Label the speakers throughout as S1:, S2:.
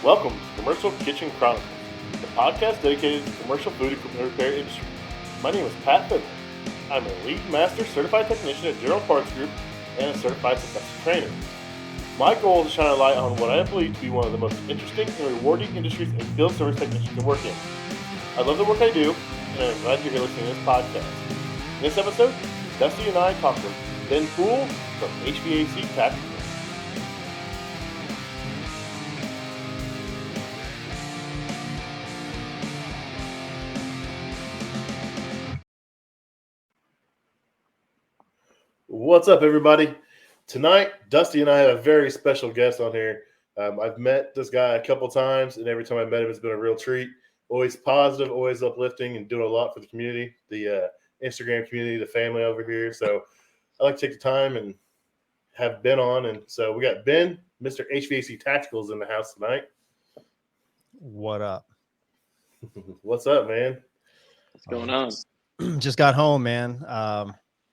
S1: Welcome to Commercial Kitchen Chronicles, the podcast dedicated to the commercial food equipment repair industry. My name is Pat Fiddler. I'm a lead master certified technician at General Parts Group and a certified successful trainer. My goal is to shine a light on what I believe to be one of the most interesting and rewarding industries a field service technician can work in. I love the work I do, and I'm glad you're here listening to this podcast. In this episode, Dusty and I talk with Ben Poole from HVAC Tactical. What's up, everybody? Tonight, Dusty and I have a very special guest on here. I've met this guy a couple times, and every time I met him, it's been a real treat. Always positive, always uplifting, and doing a lot for the community, the Instagram community, the family over here. So I like to take the time and have Ben on. And so we got Ben, Mr. HVAC Tacticals, in the house tonight.
S2: What up?
S1: What's up, man?
S3: What's going on?
S2: Just got home, man.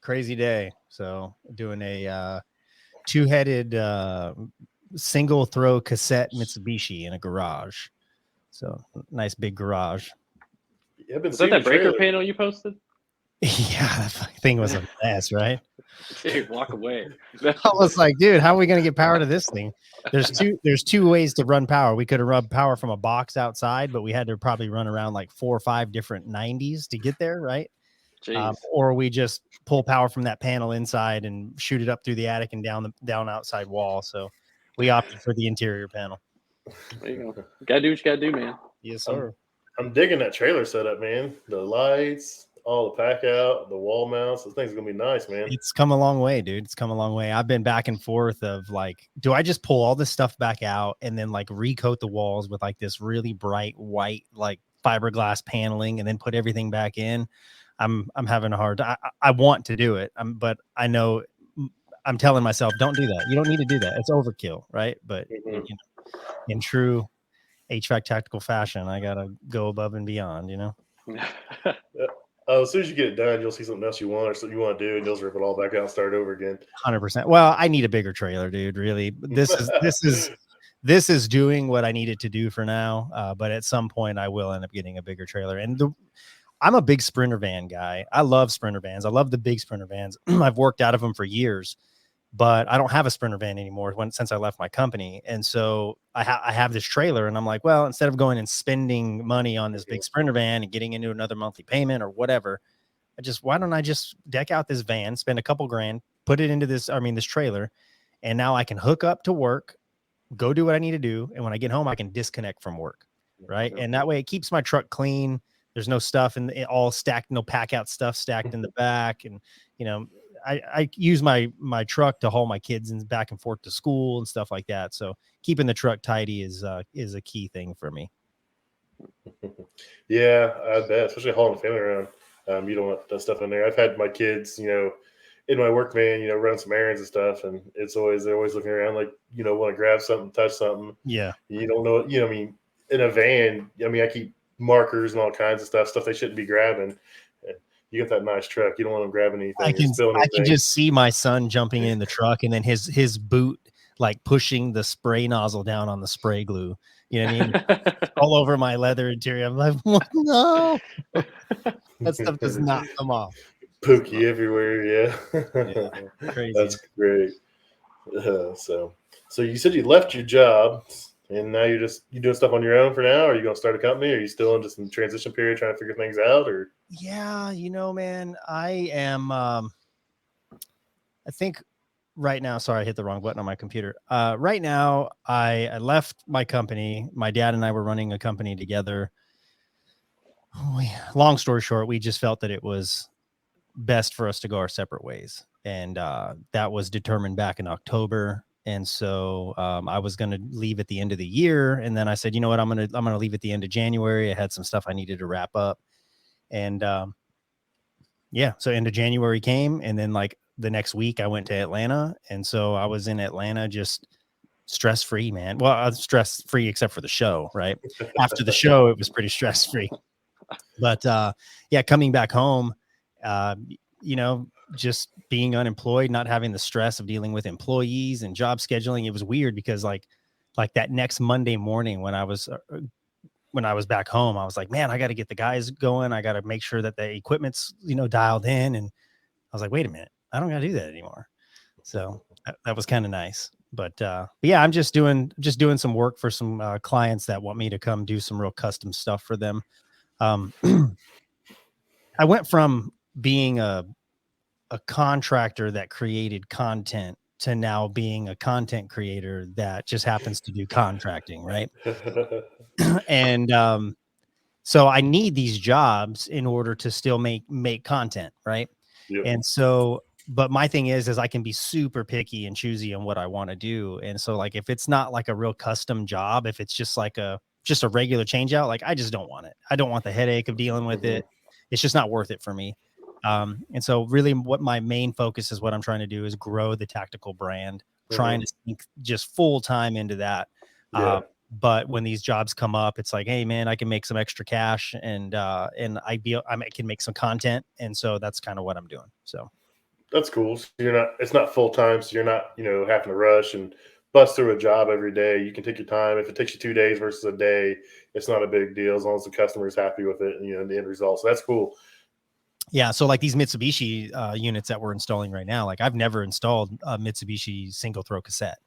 S2: Crazy day. So doing a two-headed single throw cassette Mitsubishi in a garage. So nice big garage.
S1: Yeah,
S3: Is that that breaker panel you posted?
S2: Yeah, that thing was a mess, right?
S3: Dude, walk away.
S2: I was like, dude, how are we gonna get power to this thing? There's two ways to run power. We could have run power from a box outside, but we had to probably run around like 4 or 5 different 90s to get there, right? Or we just pull power from that panel inside and shoot it up through the attic and down outside wall. So we opted for the interior panel.
S3: There you go. Gotta do what you gotta do, man.
S2: Yes, sir.
S1: I'm digging that trailer setup, man. The lights, all the pack out, the wall mounts. This thing's gonna be nice, man.
S2: It's come a long way, dude. It's come a long way. I've been back and forth of like, do I just pull all this stuff back out and then like recoat the walls with like this really bright white like fiberglass paneling and then put everything back in? I'm having a hard time. I want to do it, but I know I'm telling myself, don't do that. You don't need to do that. It's overkill, right? But you know, in true HVAC Tactical fashion, I gotta go above and beyond. You know.
S1: As soon as you get it done, you'll see something else you want or something you want to do, and you'll rip it all back out and start over again.
S2: 100%. Well, I need a bigger trailer, dude. Really, this is doing what I needed to do for now. But at some point, I will end up getting a bigger trailer. And I'm a big Sprinter van guy. I love Sprinter vans. I love the big Sprinter vans. I've worked out of them for years, but I don't have a Sprinter van anymore since I left my company. And so I have this trailer, and I'm like, well, instead of going and spending money on this big Sprinter van and getting into another monthly payment or whatever, why don't I just deck out this van, spend a couple grand, put it into this trailer, and now I can hook up to work, go do what I need to do. And when I get home, I can disconnect from work. Right. And that way it keeps my truck clean. There's no stuff all stacked, no pack out stuff stacked in the back. And, you know, I use my truck to haul my kids back and forth to school and stuff like that. So keeping the truck tidy is a key thing for me.
S1: Yeah, I bet, especially hauling the family around. You don't want that stuff in there. I've had my kids, you know, in my work van, you know, run some errands and stuff. And they're always looking around like, you know, want to grab something, touch something.
S2: Yeah.
S1: You don't know, you know, I mean, in a van, I keep markers and all kinds of stuff they shouldn't be grabbing. You get that nice truck, you don't want them grabbing anything.
S2: I can just see my son jumping in the truck and then his boot like pushing the spray nozzle down on the spray glue. You know what I mean? All over my leather interior. I'm like, no, that stuff does not come off.
S1: Pookie everywhere, yeah.
S2: Crazy.
S1: That's great. So you said you left your job. And now you doing stuff on your own for now? Or are you going to start a company? Or are you still in just in transition period trying to figure things out? Or
S2: yeah, you know, man, I am. I think right now. Sorry, I hit the wrong button on my computer. Right now, I left my company. My dad and I were running a company together. Long story short, we just felt that it was best for us to go our separate ways, and that was determined back in October. And so I was going to leave at the end of the year. And then I said, you know what, I'm going to leave at the end of January. I had some stuff I needed to wrap up. And so end of January came. And then like the next week I went to Atlanta. And so I was in Atlanta just stress-free, man. Well, I was stress-free except for the show, right? After the show, it was pretty stress-free. But coming back home, you know, just being unemployed, not having the stress of dealing with employees and job scheduling. It was weird because like like that next Monday morning when I was back home, I was like, man, I got to get the guys going. I got to make sure that the equipment's, dialed in. And I was like, wait a minute, I don't got to do that anymore. So that was kind of nice. But yeah, I'm just doing some work for some clients that want me to come do some real custom stuff for them. I went from being a contractor that created content to now being a content creator that just happens to do contracting, right? And so I need these jobs in order to still make content, right?
S1: Yep.
S2: And so, but my thing is I can be super picky and choosy on what I want to do. And so, like, if it's not like a real custom job, if it's just like a regular change out, like, I just don't want it. I don't want the headache of dealing with it. It's just not worth it for me. And so really what my main focus is, what I'm trying to do is grow the tactical brand, trying to sink just full time into that.
S1: Yeah.
S2: But when these jobs come up, it's like, hey man, I can make some extra cash and I can make some content. And so that's kind of what I'm doing. So
S1: that's cool. So it's not full time. So you're not, having to rush and bust through a job every day. You can take your time. If it takes you 2 days versus a day, it's not a big deal as long as the customer is happy with it and, the end result. So that's cool.
S2: Yeah. So like these Mitsubishi units that we're installing right now, like I've never installed a Mitsubishi single throw cassette.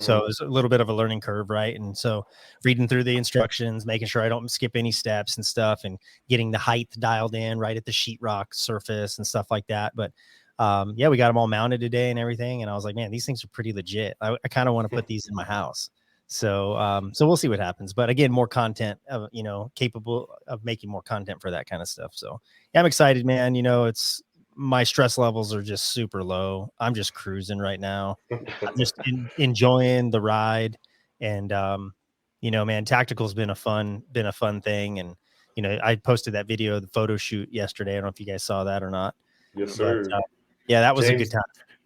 S2: So it's a little bit of a learning curve, right? And so reading through the instructions, making sure I don't skip any steps and stuff, and getting the height dialed in right at the sheetrock surface and stuff like that. But yeah, we got them all mounted today and everything. And I was like, man, these things are pretty legit. I kind of want to put these in my house. So so we'll see what happens. But again, more content, capable of making more content for that kind of stuff. So yeah, I'm excited, man. It's my stress levels are just super low. I'm just cruising right now. I'm just enjoying the ride. And man, tactical's been a fun thing. And I posted that video of the photo shoot yesterday. I don't know if you guys saw that or not.
S1: Yes, sir.
S2: But, yeah, that was a good time.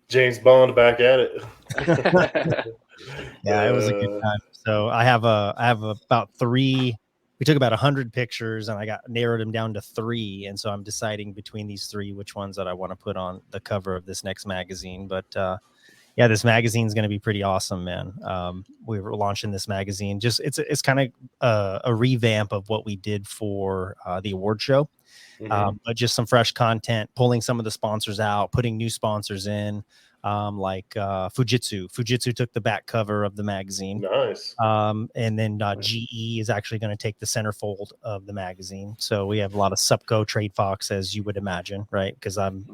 S1: James Bond back at it.
S2: Yeah, it was a good time. So I have about 3. We took about 100 pictures and I narrowed them down to 3. And so I'm deciding between these 3, which ones that I want to put on the cover of this next magazine. But yeah, this magazine is going to be pretty awesome, man. We were launching this magazine. Just it's kind of a revamp of what we did for the award show. But just some fresh content, pulling some of the sponsors out, putting new sponsors in, like Fujitsu took the back cover of the magazine.
S1: Nice.
S2: And then GE is actually going to take the centerfold of the magazine. So we have a lot of Supco, Trade Fox, as you would imagine, right? Because I'm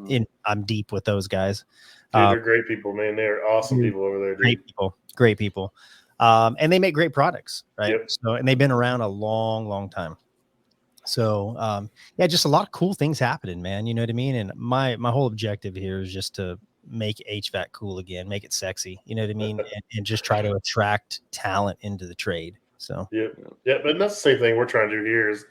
S2: deep with those guys.
S1: Dude, they're great people, man. They're awesome people over there. Dude.
S2: Great people. And they make great products, right?
S1: Yep.
S2: So, and they've been around a long, long time. So, yeah, just a lot of cool things happening, man. You know what I mean? And my whole objective here is just to make HVAC cool again, make it sexy. You know what I mean? and just try to attract talent into the trade. So,
S1: yeah, but that's the same thing we're trying to do here is,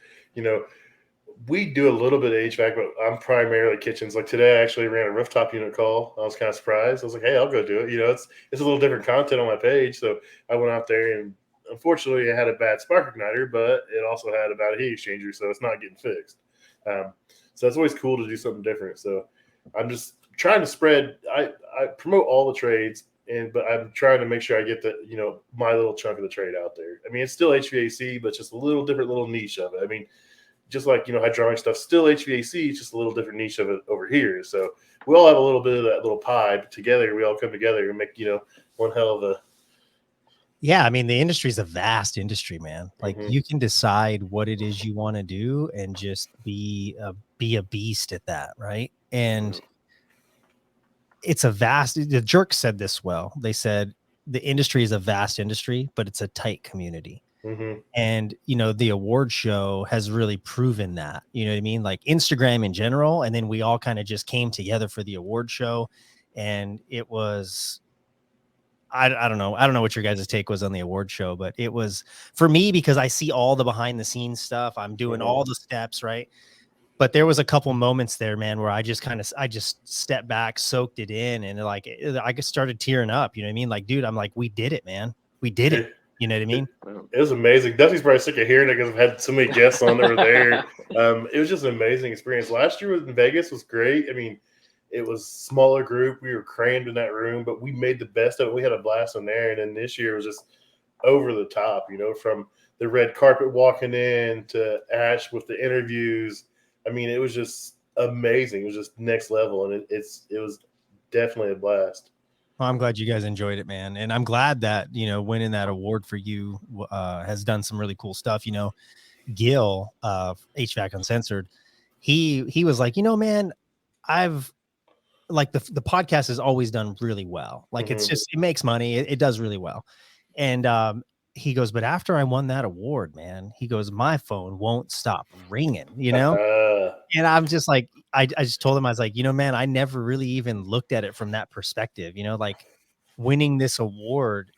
S1: we do a little bit of HVAC, but I'm primarily kitchens. Like today, I actually ran a rooftop unit call. I was kind of surprised. I was like, hey, I'll go do it. It's a little different content on my page. So I went out there and unfortunately, it had a bad spark igniter, but it also had a bad heat exchanger, so it's not getting fixed. So it's always cool to do something different. So I'm just trying to spread. I promote all the trades, but I'm trying to make sure I get the my little chunk of the trade out there. I mean, it's still HVAC, but just a little different little niche of it. I mean, just like hydraulic stuff, still HVAC, it's just a little different niche of it over here. So we all have a little bit of that little pie, but together we all come together and make one hell of a.
S2: Yeah, I mean, the industry is a vast industry, man. Like you can decide what it is you want to do and just be a beast at that, right? And it's a vast. The Jerk said this well. They said the industry is a vast industry, but it's a tight community. And the award show has really proven that. You know what I mean? Like Instagram in general, and then we all kind of just came together for the award show, and it was. I don't know. I don't know what your guys' take was on the award show, but it was for me because I see all the behind the scenes stuff. I'm doing all the steps, right? But there was a couple moments there, man, where I just stepped back, soaked it in, and like I just started tearing up. You know what I mean? Like, dude, I'm like, we did it, man. We did it. You know what I mean?
S1: It was amazing. Dusty's probably sick of hearing it because I've had so many guests on that were there. It was just an amazing experience. Last year in Vegas was great. I mean, it was a smaller group. We were crammed in that room, but we made the best of it. We had a blast in there. And then this year was just over the top, from the red carpet walking in to Ash with the interviews. I mean, it was just amazing. It was just next level, and it was definitely a blast.
S2: Well, I'm glad you guys enjoyed it, man. And I'm glad that, winning that award for you has done some really cool stuff. Gil, HVAC Uncensored, he was like, man, I've like the podcast has always done really well. Like it makes money. It does really well. And he goes, but after I won that award, man, he goes, my phone won't stop ringing, And I'm just like, I just told him, I was like, man, I never really even looked at it from that perspective, like winning this award,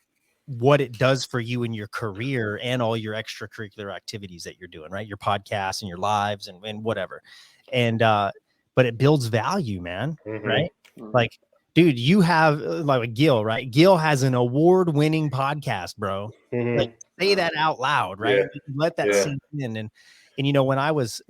S2: what it does for you in your career and all your extracurricular activities that you're doing, right? Your podcasts and your lives and whatever. And, but it builds value, man. Right. Like, dude, you have like Gil, right? Gil has an award-winning podcast, bro. Like, say that out loud, right?
S1: Yeah.
S2: Let that sink in. And when I was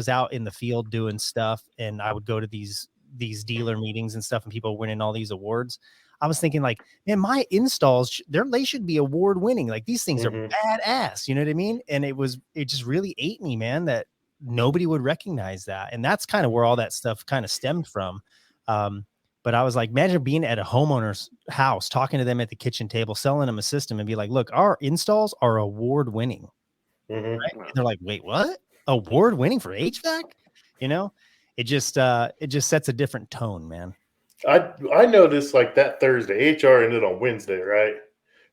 S2: out in the field doing stuff, and I would go to these dealer meetings and stuff, and people winning all these awards, I was thinking like, man, my installs, they should be award-winning. Like these things are badass. You know what I mean? And it just really ate me, man, that nobody would recognize that. And that's kind of where all that stuff kind of stemmed from. But I was like, imagine being at a homeowner's house, talking to them at the kitchen table, selling them a system and be like, look, our installs are award winning. Right? And they're like, wait, what? Award winning for HVAC? It just sets a different tone, man.
S1: I noticed like that Thursday, HR ended on Wednesday, right?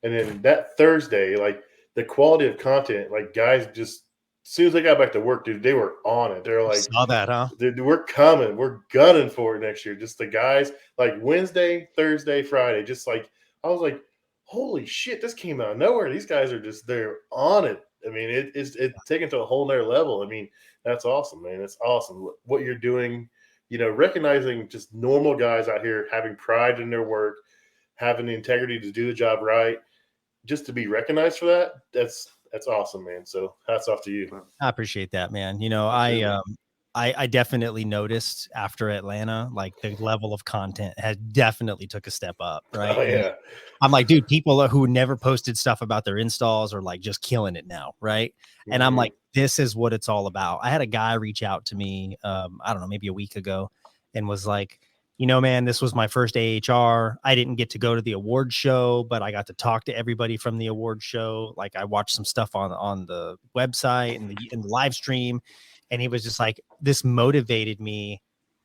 S1: And then that Thursday, like the quality of content, like guys just, as soon as they got back to work, dude, they were on it. They're like,
S2: saw that, huh?
S1: Dude, we're coming. We're gunning for it next year. Just the guys, like Wednesday, Thursday, Friday, just like, I was like, holy shit, this came out of nowhere. These guys are just, they're on it. I mean, it's taken to a whole nother level. I mean, that's awesome, man. It's awesome what you're doing, recognizing just normal guys out here having pride in their work, having the integrity to do the job right, just to be recognized for that. That's awesome, man. So hats off to you.
S2: I appreciate that, man. I definitely noticed after Atlanta, like the level of content had definitely took a step up, right?
S1: Oh, yeah.
S2: I'm like, dude, people who never posted stuff about their installs are like just killing it now, right? And I'm like, this is what it's all about. I had a guy reach out to me, I don't know, maybe a week ago, and was like, man, this was my first AHR. I didn't get to go to the award show, but I got to talk to everybody from the award show. Like I watched some stuff on the website and the live stream. And he was just like, this motivated me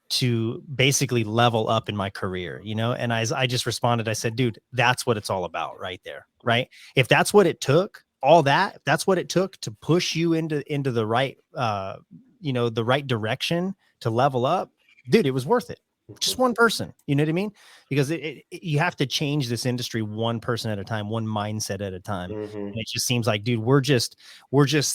S2: to basically level up in my career, And I just responded, I said, dude, that's what it's all about right there. Right. If that's what it took, that's what it took to push you into the right, the right direction to level up, dude, it was worth it. Just one person, you know what I mean? Because you have to change this industry one person at a time, one mindset at a time. And it just seems like, dude, we're just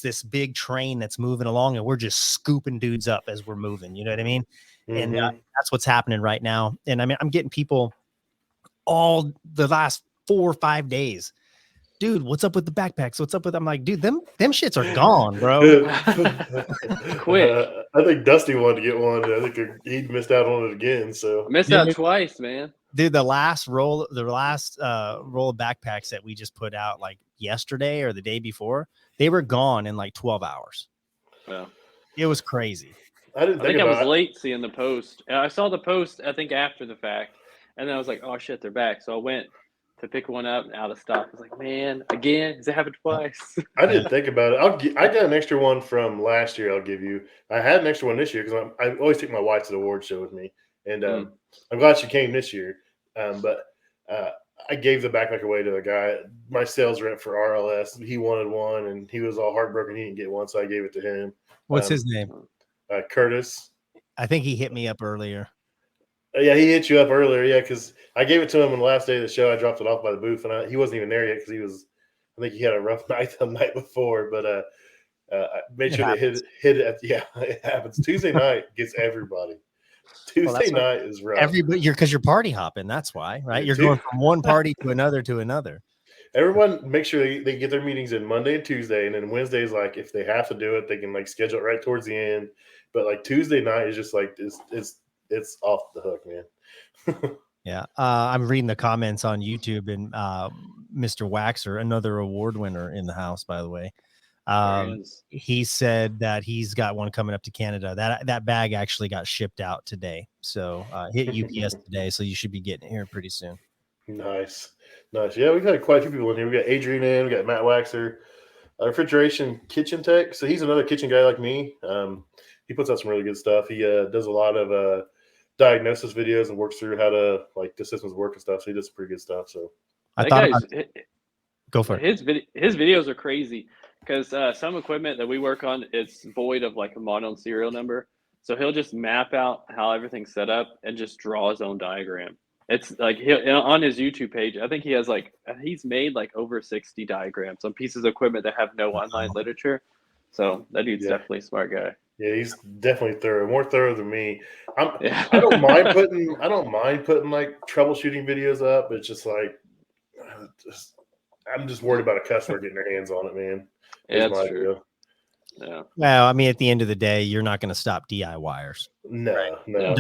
S2: this big train that's moving along, and we're just scooping dudes up as we're moving. You know what I mean? And that's what's happening right now. And I mean, I'm getting people all the last 4 or 5 days. Dude, what's up with the backpacks? What's up with? I'm like, dude, them shits are gone, bro.
S3: Quick.
S1: I think Dusty wanted to get one. I think he missed out on it again. So
S3: I missed out twice, man.
S2: Dude, the last roll of backpacks that we just put out like yesterday or the day before, they were gone in like 12 hours.
S3: Well,
S2: it was crazy.
S3: I think I was late seeing the post. I saw the post, I think, after the fact, and then I was like, oh shit, they're back. So I went to pick one up and out of stock. I was like, man, again? Has it happened twice?
S1: I didn't think about it. I got an extra one from last year. I'll give you. I had an extra one this year because I always take my wife to the award show with me, and I'm glad she came this year. But I gave the backpack away to a guy. My sales rep for RLS, he wanted one, and he was all heartbroken he didn't get one, so I gave it to him.
S2: What's his name?
S1: Curtis.
S2: I think he hit me up earlier.
S1: Yeah, he hit you up earlier. Yeah, because I gave it to him on the last day of the show. I dropped it off by the booth, and he wasn't even there yet because I think he had a rough night the night before. But I made sure they hit it. Yeah, it happens. Tuesday night gets everybody. Tuesday night is rough.
S2: Everybody, because you're party hopping. That's why, right? You're going from one party to another to another.
S1: Everyone make sure they get their meetings in Monday and Tuesday, and then Wednesday is like if they have to do it, they can like schedule it right towards the end. But like Tuesday night is just like it's off the hook, man.
S2: Yeah. I'm reading the comments on YouTube, and Mr. Waxer, another award winner in the house, by the way. He said that he's got one coming up to Canada. That bag actually got shipped out today. So hit UPS today. So you should be getting it here pretty soon.
S1: Nice. Yeah, we've had quite a few people in here. We got Adrian in, we got Matt Waxer, refrigeration kitchen tech. So he's another kitchen guy like me. He puts out some really good stuff. He does a lot of diagnosis videos and works through how to like the systems work and stuff. So he does some pretty good stuff. So
S2: go for it.
S3: His videos are crazy because some equipment that we work on is void of like a model and serial number. So he'll just map out how everything's set up and just draw his own diagram. It's like on his YouTube page, I think he's made like over 60 diagrams on pieces of equipment that have no online literature. So that dude's definitely a smart guy.
S1: Yeah, he's definitely thorough, more thorough than me. I don't mind putting like troubleshooting videos up. It's just like I'm just worried about a customer getting their hands on it, man.
S3: Yeah, that's true. Yeah.
S2: Well, I mean, at the end of the day, you're not going to stop DIYers.
S1: No,
S2: right?
S1: No.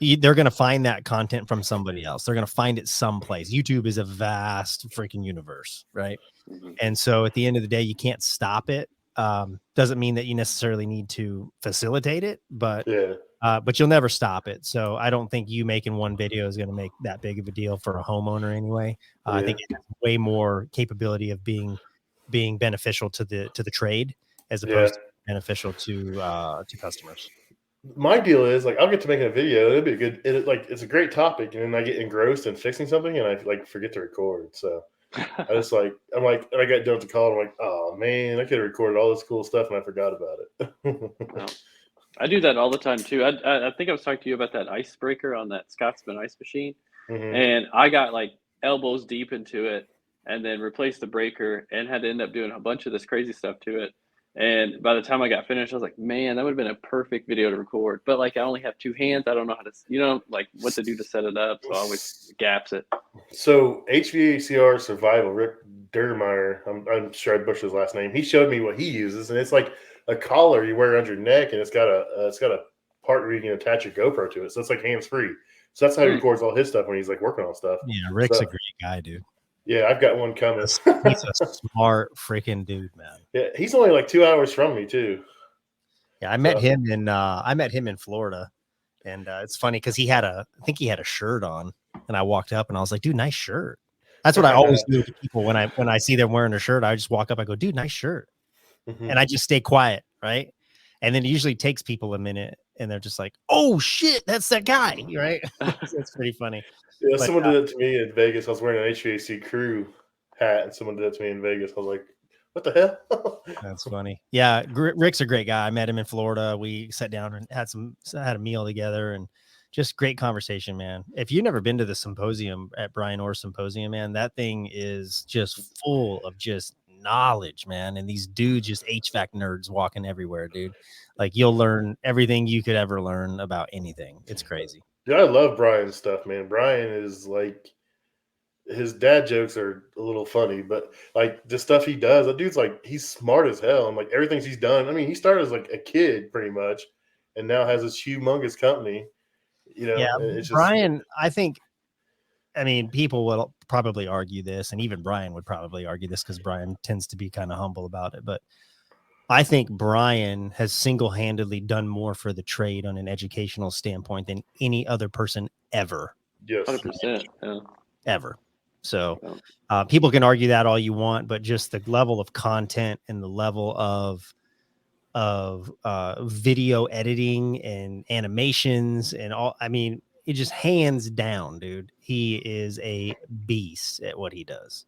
S2: They're going to find that content from somebody else. They're going to find it someplace. YouTube is a vast freaking universe, right? Mm-hmm. And so at the end of the day, you can't stop it. Doesn't mean that you necessarily need to facilitate it, but you'll never stop it. So I don't think you making one video is going to make that big of a deal for a homeowner anyway. I think it has way more capability of being beneficial to the trade as opposed to beneficial to customers.
S1: My deal is like I'll get to making a video. It'll be it's a great topic, and then I get engrossed in fixing something, and I like forget to record. So I just and I got done with the call. And I'm like, oh man, I could have recorded all this cool stuff, and I forgot about it.
S3: I do that all the time too. I think I was talking to you about that icebreaker on that Scotsman ice machine, and I got like elbows deep into it, and then replaced the breaker, and had to end up doing a bunch of this crazy stuff to it. And by the time I got finished, I was like, man, that would have been a perfect video to record. But like, I only have two hands. I don't know how to, like what to do to set it up. So I always gaps it. So
S1: HVACR Survival, Rick Dermeyer, I'm sure I butchered his last name. He showed me what he uses, and it's like a collar you wear around your neck, and it's got a part where you can attach your GoPro to it. So it's like hands free. So that's how he records all his stuff when he's like working on stuff.
S2: Yeah, Rick's a great guy, dude.
S1: Yeah, I've got one coming.
S2: He's a smart freaking dude, man.
S1: Yeah, he's only like 2 hours from me too.
S2: Yeah, I met him in Florida, and it's funny because I think he had a shirt on, and I walked up and I was like, dude, nice shirt. That's what I always do to people when I see them wearing a shirt. I just walk up, I go, dude, nice shirt, and I just stay quiet, right? And then it usually takes people a minute, and they're just like, oh shit, that's that guy, right? It's pretty funny.
S1: Yeah, someone did it to me in Vegas. I was wearing an HVAC crew hat, and someone did it to me in Vegas. I was like, what the hell?
S2: That's funny. Yeah, Rick's a great guy. I met him in Florida. We sat down and had a meal together, and just great conversation, man. If you've never been to the symposium at Brian Orr's Symposium, man, that thing is just full of just knowledge, man. And these dudes, just HVAC nerds walking everywhere, dude. Like you'll learn everything you could ever learn about anything. It's crazy.
S1: Dude, I love Brian's stuff, man. Brian is like, his dad jokes are a little funny, but like the stuff he does, that dude's like, he's smart as hell. And like everything he's done, I mean, he started as like a kid pretty much, and now has this humongous company.
S2: Yeah, it's just, Brian, I mean, people will probably argue this, and even Brian would probably argue this because Brian tends to be kind of humble about it. But I think Brian has single-handedly done more for the trade on an educational standpoint than any other person ever.
S1: Yes,
S3: 100%. Yeah.
S2: Ever. So people can argue that all you want, but just the level of content and the level of video editing and animations and all, I mean, it just hands down, dude. He is a beast at what he does.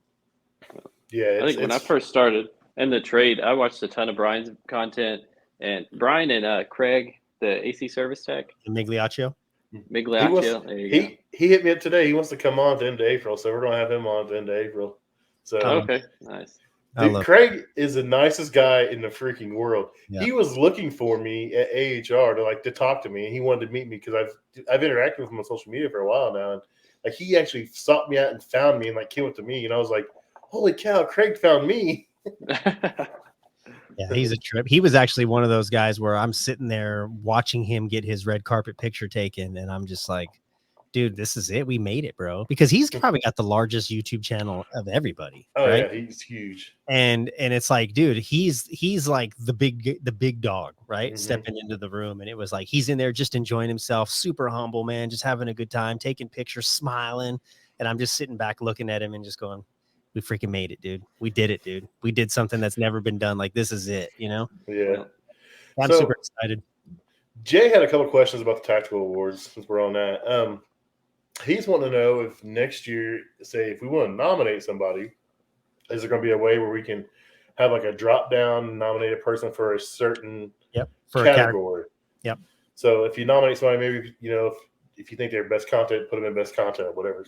S1: Yeah,
S3: I think when I first started in the trade, I watched a ton of Brian's content, and Brian and Craig, the AC service tech,
S2: Migliaccio.
S1: He hit me up today. He wants to come on at the end of April, so we're gonna have him on at the end of April. So
S3: okay, nice.
S1: Dude, Craig is the nicest guy in the freaking world.
S2: Yeah.
S1: He was looking for me at AHR to talk to me, and he wanted to meet me because I've interacted with him on social media for a while now, and like he actually sought me out and found me and like came up to me, and I was like, "Holy cow, Craig found me!"
S2: Yeah, he's a trip. He was actually one of those guys where I'm sitting there watching him get his red carpet picture taken, and I'm just like, dude, this is it. We made it, bro. Because he's probably got the largest YouTube channel of everybody.
S1: Oh
S2: right?
S1: yeah, he's huge.
S2: And it's like, dude, he's like the big dog, right? Stepping into the room. And it was like, he's in there just enjoying himself, super humble, man, just having a good time, taking pictures, smiling. And I'm just sitting back looking at him and just going, we freaking made it, dude. We did it, dude. We did something that's never been done. Like, this is it, you know?
S1: Yeah.
S2: I'm super excited.
S1: Jay had a couple questions about the Tactical Awards since we're on that. He's wanting to know if next year, say, if we want to nominate somebody, is there going to be a way where we can have like a drop down nominated person for a certain category?
S2: Yep.
S1: So if you nominate somebody, maybe, you know, if you think they're best content, put them in best content, whatever.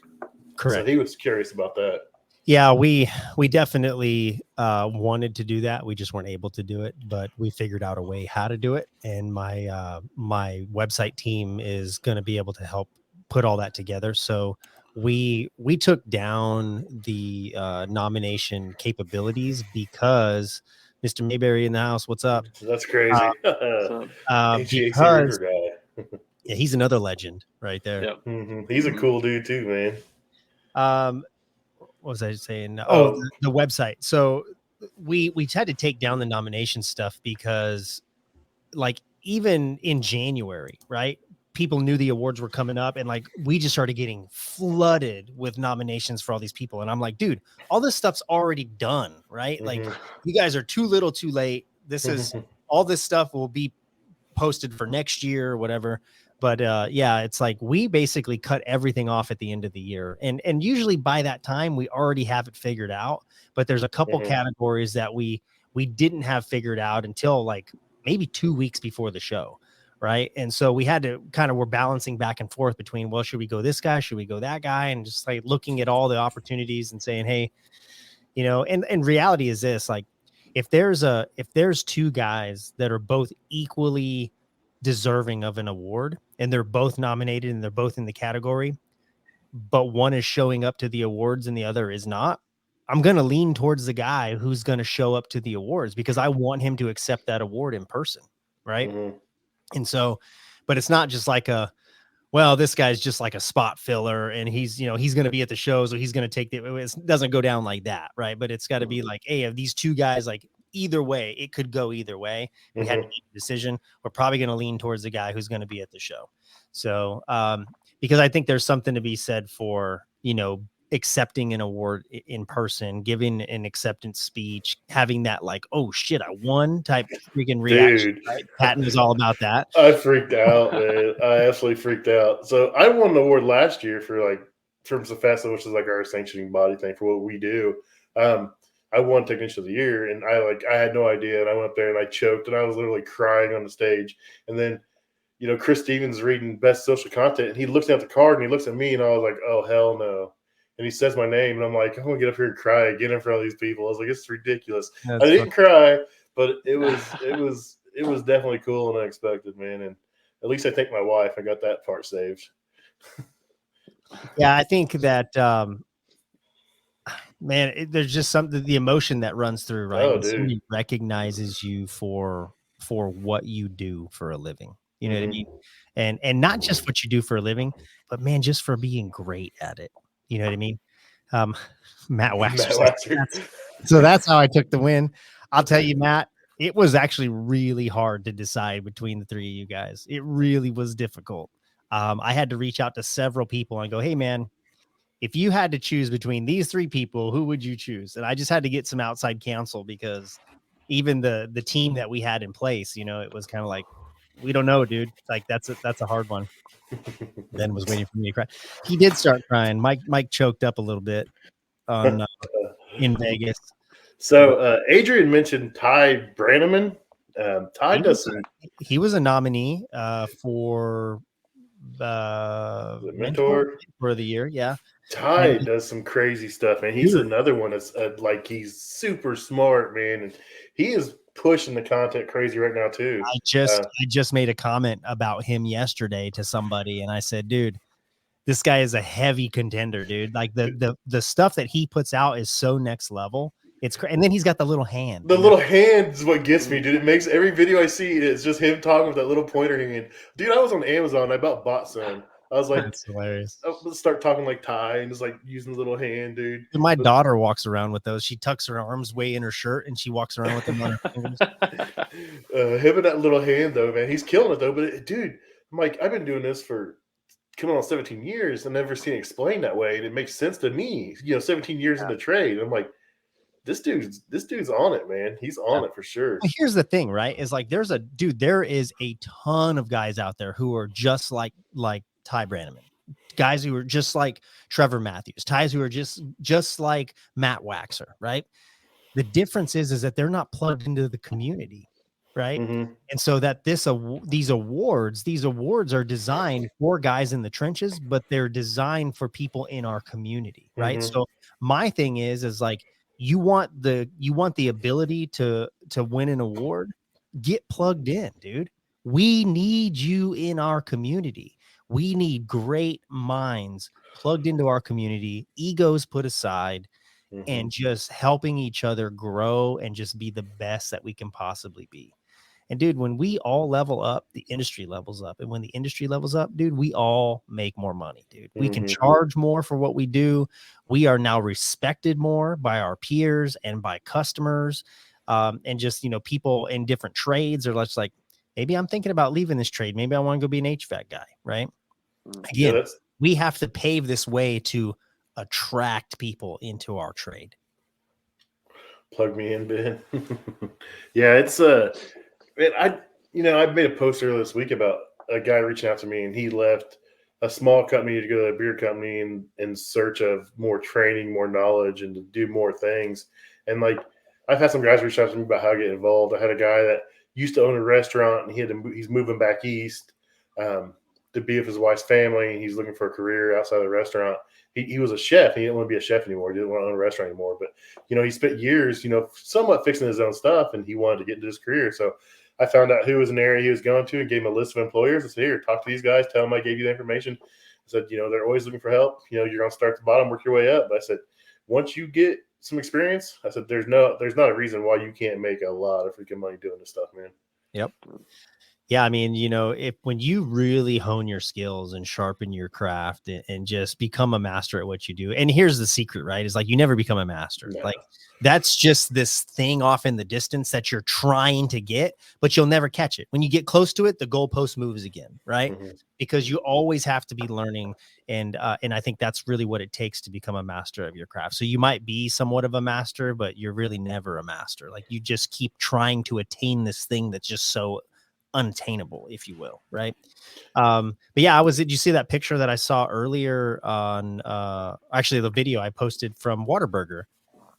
S2: Correct.
S1: So he was curious about that.
S2: Yeah, we definitely wanted to do that. We just weren't able to do it, but we figured out a way how to do it. And my my website team is going to be able to help put all that together. So we took down the nomination capabilities because Mr. Mayberry in the house. What's up?
S1: That's crazy.
S2: Because guy. Yeah, he's another legend right there.
S3: Yep.
S1: He's a cool dude too, man.
S2: What was I saying? Oh, the website. So we had to take down the nomination stuff because, like, even in January, right? People knew the awards were coming up, and like we just started getting flooded with nominations for all these people. And I'm like, dude, all this stuff's already done, right? Like, you guys are too little, too late. This is all this stuff will be posted for next year or whatever. But yeah, it's like we basically cut everything off at the end of the year. And usually by that time, we already have it figured out. But there's a couple categories that we didn't have figured out until like maybe 2 weeks before the show. Right. And so we had to we're balancing back and forth between, well, should we go this guy? Should we go that guy? And just like looking at all the opportunities and saying, hey, you know, and reality is this, like, if there's two guys that are both equally deserving of an award and they're both nominated and they're both in the category, but one is showing up to the awards and the other is not, I'm going to lean towards the guy who's going to show up to the awards because I want him to accept that award in person. Right. And so, but it's not just like well, this guy's just like a spot filler and he's, you know, he's going to be at the show. So he's going to take it doesn't go down like that. Right. But it's got to be like, hey, of these two guys, like, either way, it could go either way. We had to make a decision. We're probably going to lean towards the guy who's going to be at the show. So, because I think there's something to be said for, you know, accepting an award in person, giving an acceptance speech, having that like, oh shit, I won type freaking reaction. Right? Patton is all about that.
S1: I freaked out, man. I absolutely freaked out. So I won an award last year for like from Safesa, which is like our sanctioning body thing for what we do. I won Technician of the Year, and I had no idea, and I went up there and I choked, and I was literally crying on the stage. And then, you know, Chris Stevens reading Best Social Content, and he looks at the card and he looks at me, and I was like, oh hell no. And he says my name, and I'm like, I'm gonna get up here and cry again in front of these people. I was like, it's ridiculous. I didn't cry, but it was definitely cool and unexpected, man. And at least I thank my wife. I got that part saved.
S2: Yeah, I think that man, there's just something, the emotion that runs through, right?
S1: Oh, dude.
S2: Somebody recognizes you for what you do for a living. You know what I mean? And not just what you do for a living, but man, just for being great at it. You know what I mean? Matt Waxer. So that's how I took the win. I'll tell you, Matt, it was actually really hard to decide between the three of you guys. It really was difficult. I had to reach out to several people and go, hey, man, if you had to choose between these three people, who would you choose? And I just had to get some outside counsel because even the team that we had in place, you know, it was kind of like, we don't know, dude. Like that's a hard one. Then was waiting for me to cry. He did start crying. Mike choked up a little bit on in Vegas.
S1: So Adrian mentioned Ty Brannaman. Ty
S2: he was a nominee for
S1: mentor
S2: for the year. Yeah.
S1: Ty does some crazy stuff, man. He's another one that's like he's super smart, man, and he is pushing the content crazy right now too.
S2: I just made a comment about him yesterday to somebody, and I said, dude, this guy is a heavy contender, dude. Like the stuff that he puts out is so next level. It's and then he's got the little hand.
S1: The little hand is what gets me, dude. It makes every video I see, it's just him talking with that little pointer hand. Dude, I was on Amazon. I bought Bot Son. I was like,
S2: that's hilarious.
S1: Let's start talking like Ty and just like using the little hand, dude.
S2: My daughter walks around with those. She tucks her arms way in her shirt and she walks around with them on her fingers.
S1: Him and that little hand though, man, he's killing it though. But dude, I'm like, I've been doing this for coming on 17 years and never seen it explained that way, and it makes sense to me. 17 years in the trade. I'm like, this dude's on it, man. He's on it for sure.
S2: Well, here's the thing, right? Is like there is a ton of guys out there who are just like Ty Brannaman, guys who are just like Trevor Matthews, Ties who are just like Matt Waxer, right? The difference is that they're not plugged into the community, right?
S1: Mm-hmm.
S2: And so that these awards are designed for guys in the trenches, but they're designed for people in our community, right?
S1: Mm-hmm.
S2: So my thing is like, you want the ability to win an award, get plugged in, dude. We need you in our community. We need great minds plugged into our community, egos put aside, and just helping each other grow and just be the best that we can possibly be. And dude, when we all level up, the industry levels up. And when the industry levels up, dude, we all make more money, dude. We can charge more for what we do. We are now respected more by our peers and by customers. And just, people in different trades are just like, maybe I'm thinking about leaving this trade. Maybe I want to go be an HVAC guy, right? Again, we have to pave this way to attract people into our trade.
S1: Plug me in, Ben. Yeah, it's man, I made a post earlier this week about a guy reaching out to me, and he left a small company to go to a beer company in search of more training, more knowledge, and to do more things. And like, I've had some guys reach out to me about how to get involved. I had a guy that used to own a restaurant, and he's moving back east to be with his wife's family, and he's looking for a career outside of the restaurant. He was a chef. He didn't want to be a chef anymore. He didn't want to own a restaurant anymore. But, he spent years, somewhat fixing his own stuff, and he wanted to get into his career. So I found out who was an area he was going to and gave him a list of employers. I said, here, talk to these guys. Tell them I gave you the information. I said, they're always looking for help. You're going to start at the bottom, work your way up. But I said, once you get some experience, I said, there's not a reason why you can't make a lot of freaking money doing this stuff, man.
S2: Yep. Yeah, I mean, when you really hone your skills and sharpen your craft and just become a master at what you do. And here's the secret, right? Is like, you never become a master. No. Like, that's just this thing off in the distance that you're trying to get, but you'll never catch it. When you get close to it, the goalpost moves again, right? Because you always have to be learning. And I think that's really what it takes to become a master of your craft. So you might be somewhat of a master, but you're really never a master. Like, you just keep trying to attain this thing that's just so unattainable, if you will, right? But yeah, did you see that picture that I saw earlier on actually the video I posted from Whataburger?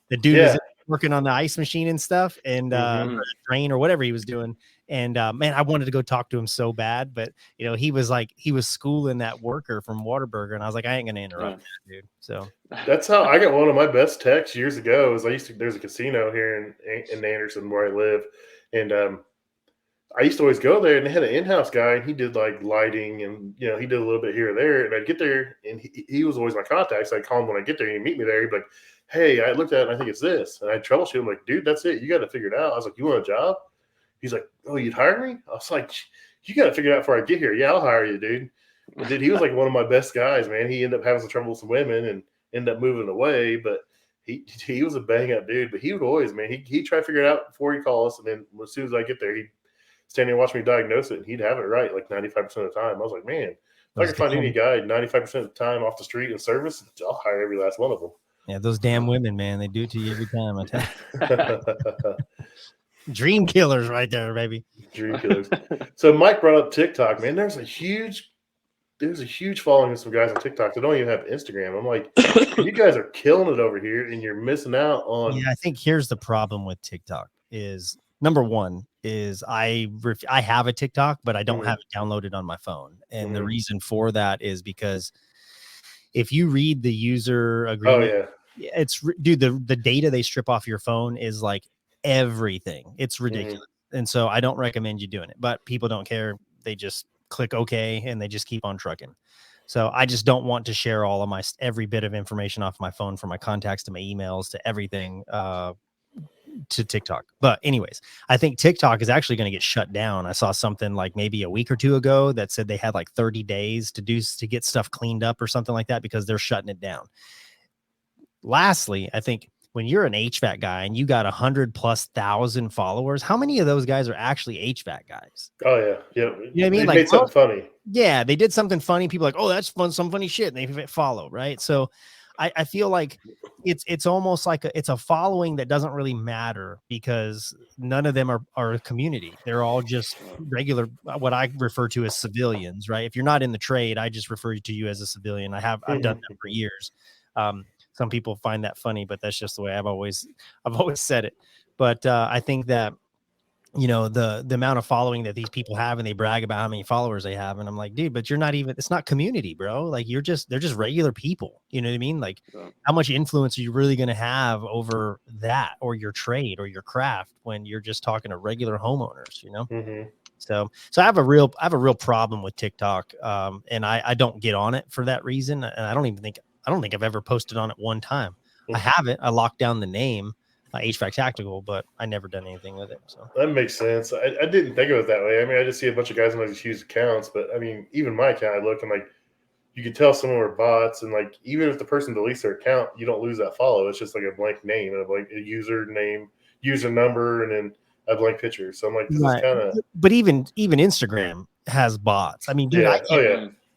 S2: The dude was working on the ice machine and stuff, and or drain or whatever he was doing. And man, I wanted to go talk to him so bad, but he was schooling that worker from Whataburger, and I was like, I ain't gonna interrupt that, dude. So
S1: that's how I got one of my best techs years ago. There's a casino here in Anderson where I live, and I used to always go there, and they had an in-house guy, and he did like lighting, and he did a little bit here or there. And I'd get there, and he was always my contact. So I'd call him when I get there, and he'd meet me there. He'd be like, "Hey, I looked at it, and I think it's this." And I'd troubleshoot him, like, "Dude, that's it. You got to figure it out." I was like, "You want a job?" He's like, "Oh, you'd hire me?" I was like, "You got to figure it out before I get here." "Yeah, I'll hire you, dude." And dude, he was like one of my best guys, man. He ended up having some trouble with some women and ended up moving away, but he was a bang up dude. But he would always, man, he tried to figure it out before he called us, and then as soon as I get there, he'd stand there and watch me diagnose it, and he'd have it right like 95% of the time. I was like, man, if I could find any guy 95% of the time off the street in service, I'll hire every last one of them.
S2: Yeah, those damn women, man, they do it to you every time. I tell you. Dream killers right there, baby.
S1: Dream killers. So Mike brought up TikTok, man. There's a huge following of some guys on TikTok that don't even have Instagram. I'm like, you guys are killing it over here, and you're missing out on.
S2: Yeah, I think here's the problem with TikTok is, number one is I have a TikTok, but I don't have it downloaded on my phone. And the reason for that is because if you read the user agreement, it's dude, the data they strip off your phone is like everything. It's ridiculous. And so I don't recommend you doing it, but people don't care. They just click OK and they just keep on trucking. So I just don't want to share all of every bit of information off my phone, from my contacts to my emails to everything, to TikTok. But anyways, I think TikTok is actually going to get shut down. I saw something like maybe a week or two ago that said they had like 30 days to get stuff cleaned up or something like that because they're shutting it down. Lastly, I think when you're an HVAC guy and you got 100,000+ followers, how many of those guys are actually HVAC guys?
S1: Oh yeah.
S2: You know what I mean?
S1: They
S2: Like,
S1: made something funny.
S2: Yeah, they did something funny. People are like, oh, that's fun, some funny shit. And they follow, right? So I feel like it's almost like it's a following that doesn't really matter because none of them are a community. They're all just regular, what I refer to as civilians, right? If you're not in the trade, I just refer to you as a civilian. I've done that for years. Some people find that funny, but that's just the way I've always said it. But I think that, you know, the amount of following that these people have, and they brag about how many followers they have. And I'm like, dude, but you're not even, it's not community, bro. Like they're just regular people. You know what I mean? Like how much influence are you really going to have over that or your trade or your craft when you're just talking to regular homeowners, you know? So I have a real problem with TikTok. And I don't get on it for that reason. And I don't think I've ever posted on it one time. I haven't. I locked down the name. HVAC Tactical, but I never done anything with it. So
S1: that makes sense. I didn't think of it that way. I mean, I just see a bunch of guys on these huge accounts, but I mean, even my account, I look and like, you can tell some of them are bots, and like, even if the person deletes their account, you don't lose that follow. It's just like a blank name and a blank user name, user number, and then a blank picture. So I'm like, this is kind of.
S2: But even Instagram has bots. I mean, dude,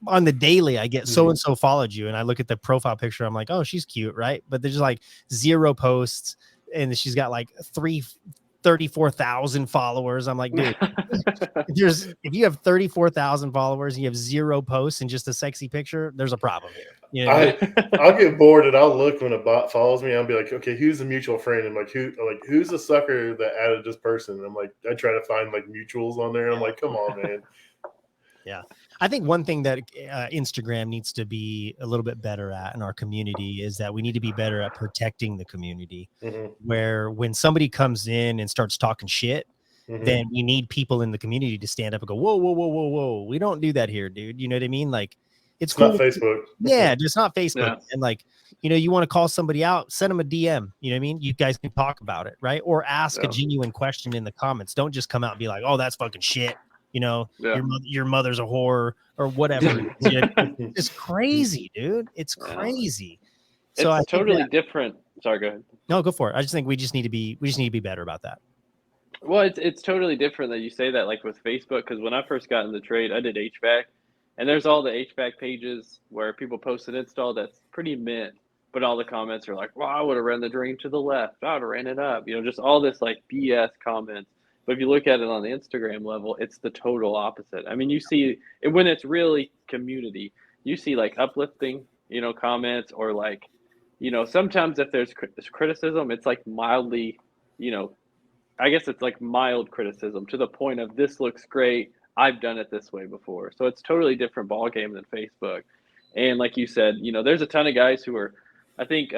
S2: on the daily, I get so and so followed you, and I look at the profile picture. I'm like, oh, she's cute, right? But there's like 0 posts. And she's got like 34,000 followers. I'm like, dude, if you have 34,000 followers and you have 0 posts and just a sexy picture, there's a problem here. You know
S1: I'll get bored and I'll look when a bot follows me. I'll be like, okay, who's a mutual friend? And who's the sucker that added this person? And I'm like, I try to find like mutuals on there. And I'm like, come on, man.
S2: Yeah. I think one thing that Instagram needs to be a little bit better at in our community is that we need to be better at protecting the community, where when somebody comes in and starts talking shit, then we need people in the community to stand up and go, whoa, whoa, whoa, whoa, whoa. We don't do that here, dude. You know what I mean? Like it's cool.
S1: Not Facebook.
S2: Yeah, it's not Facebook. Yeah. And like, you know, you want to call somebody out, send them a DM. You know what I mean? You guys can talk about it, right? Or ask a genuine question in the comments. Don't just come out and be like, oh, that's fucking shit. You know, your mother's a whore or whatever. It's crazy, dude. It's crazy. So
S3: it's totally different. Sorry, go ahead.
S2: No, go for it. I just think we just need to be better about that.
S3: Well, it's totally different that you say that, like with Facebook, because when I first got in the trade, I did HVAC, and there's all the HVAC pages where people post an install that's pretty mint, but all the comments are like, well, I would have ran the drain to the left. I would have ran it up. You know, just all this like BS comments. But if you look at it on the Instagram level, it's the total opposite. I mean, you see when it's really community, you see like uplifting, you know, comments, or like, you know, sometimes if there's criticism, it's like mildly, you know, I guess it's like mild criticism to the point of this looks great. I've done it this way before. So it's totally different ball game than Facebook. And like you said, you know, there's a ton of guys who are, I think,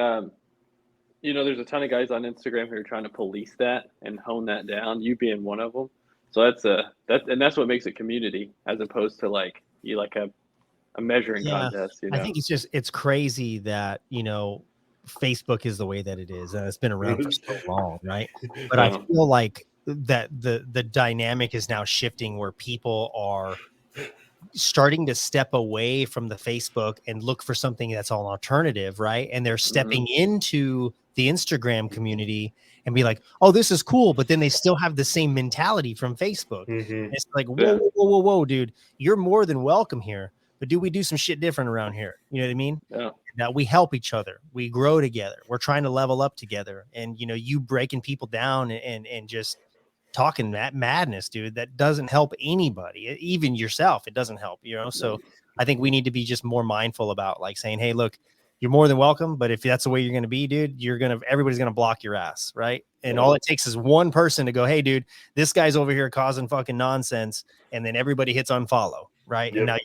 S3: you know, there's a ton of guys on Instagram who are trying to police that and hone that down. You being one of them. So that's what makes it community, as opposed to like you like a measuring contest. You know?
S2: I think it's crazy that, you know, Facebook is the way that it is, and it's been around for so long, right? But I feel like that the dynamic is now shifting, where people are starting to step away from the Facebook and look for something that's an alternative, right? And they're stepping into the Instagram community and be like, oh, this is cool. But then they still have the same mentality from Facebook. It's like, whoa, dude, you're more than welcome here. But do we do some shit different around here? You know what I mean? Yeah. Now we help each other. We grow together. We're trying to level up together. And, you know, you breaking people down and just talking that madness, dude, that doesn't help anybody, even yourself. It doesn't help, you know? So I think we need to be just more mindful about like saying, hey, look, you're more than welcome, but if that's the way you're going to be, dude, everybody's going to block your ass. Right. And all it takes is one person to go, hey, dude, this guy's over here causing fucking nonsense. And then everybody hits unfollow. Right. And now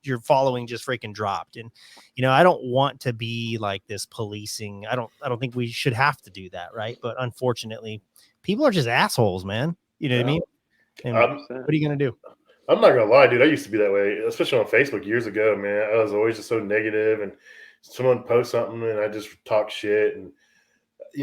S2: your following just freaking dropped. And, you know, I don't want to be like this policing. I don't think we should have to do that. Right. But unfortunately, people are just assholes, man. You know what I mean? And what are you going to do?
S1: I'm not going to lie, dude. I used to be that way, especially on Facebook years ago, man. I was always just so negative, and someone posts something and I just talk shit. And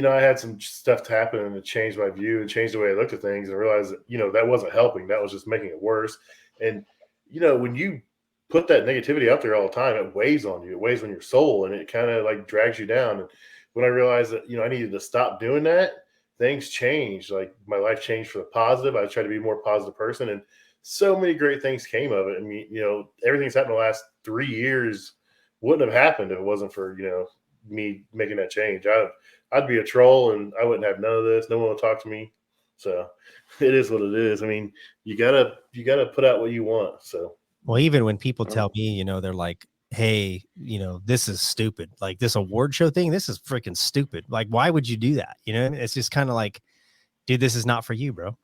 S1: I had some stuff to happen and it changed my view and changed the way I looked at things and realized that, that wasn't helping. That was just making it worse. And, when you put that negativity out there all the time, it weighs on you. It weighs on your soul and it kind of like drags you down. And when I realized that, I needed to stop doing that, things changed. Like my life changed for the positive. I tried to be a more positive person and so many great things came of it. I mean, everything's happened the last 3 years wouldn't have happened if it wasn't for, me making that change. I'd be a troll and I wouldn't have none of this. No one would talk to me. So it is what it is. I mean, you gotta put out what you want. So,
S2: well, even when people tell me, they're like, hey, this is stupid. Like this award show thing, this is freaking stupid. Like, why would you do that? It's just kind of like, dude, this is not for you, bro.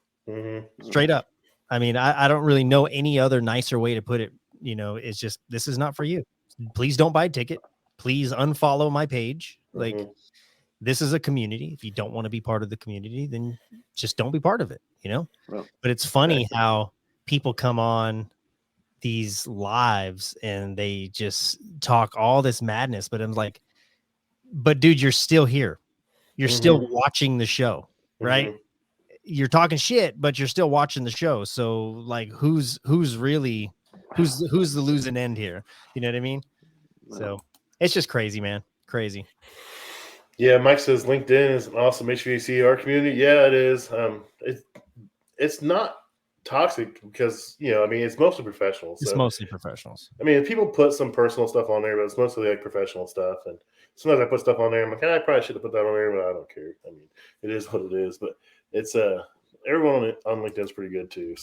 S2: Straight up. I mean, I don't really know any other nicer way to put it. It's just, this is not for you. Please don't buy a ticket. Please unfollow my page. Like, this is a community. If you don't want to be part of the community, then just don't be part of it, Well, but it's funny how people come on these lives and they just talk all this madness, but I'm like, but dude, you're still here. You're still watching the show, right? You're talking shit, but you're still watching the show. So like, who's the losing end here? You know what I mean? So it's just crazy, man. Crazy.
S1: Yeah, Mike says LinkedIn is an awesome HVAC community. Yeah, it is. It's not toxic because it's mostly professionals.
S2: It's mostly professionals.
S1: I mean, people put some personal stuff on there, but it's mostly like professional stuff. And sometimes I put stuff on there. I'm like, I probably should have put that on there, but I don't care. I mean, it is what it is. But it's everyone on LinkedIn is pretty good too.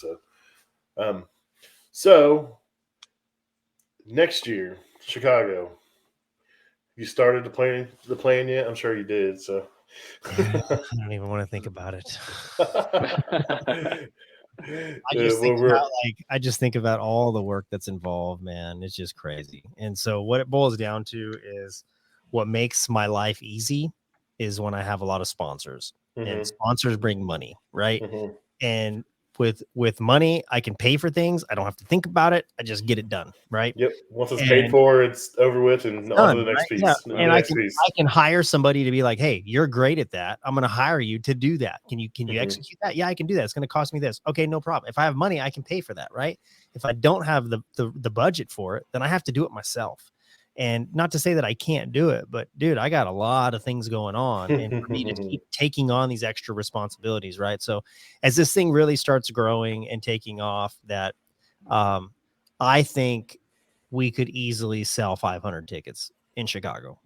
S1: So next year, Chicago. You started the plan yet? I'm sure you did. So
S2: I don't even want to think about it. I just think about all the work that's involved, man. It's just crazy. And so what it boils down to is what makes my life easy is when I have a lot of sponsors and sponsors bring money, right? And with money, I can pay for things. I don't have to think about it. I just get it done, right?
S1: Yep. Once it's paid for, it's over with and on to the next piece.
S2: Yeah. And I can hire somebody to be like, hey, you're great at that. I'm going to hire you to do that. Can you execute that? Yeah, I can do that. It's going to cost me this. Okay, no problem. If I have money, I can pay for that, right? If I don't have the budget for it, then I have to do it myself. And not to say that I can't do it, but dude, I got a lot of things going on and for me to keep taking on these extra responsibilities, right? So as this thing really starts growing and taking off, that I think we could easily sell 500 tickets in Chicago.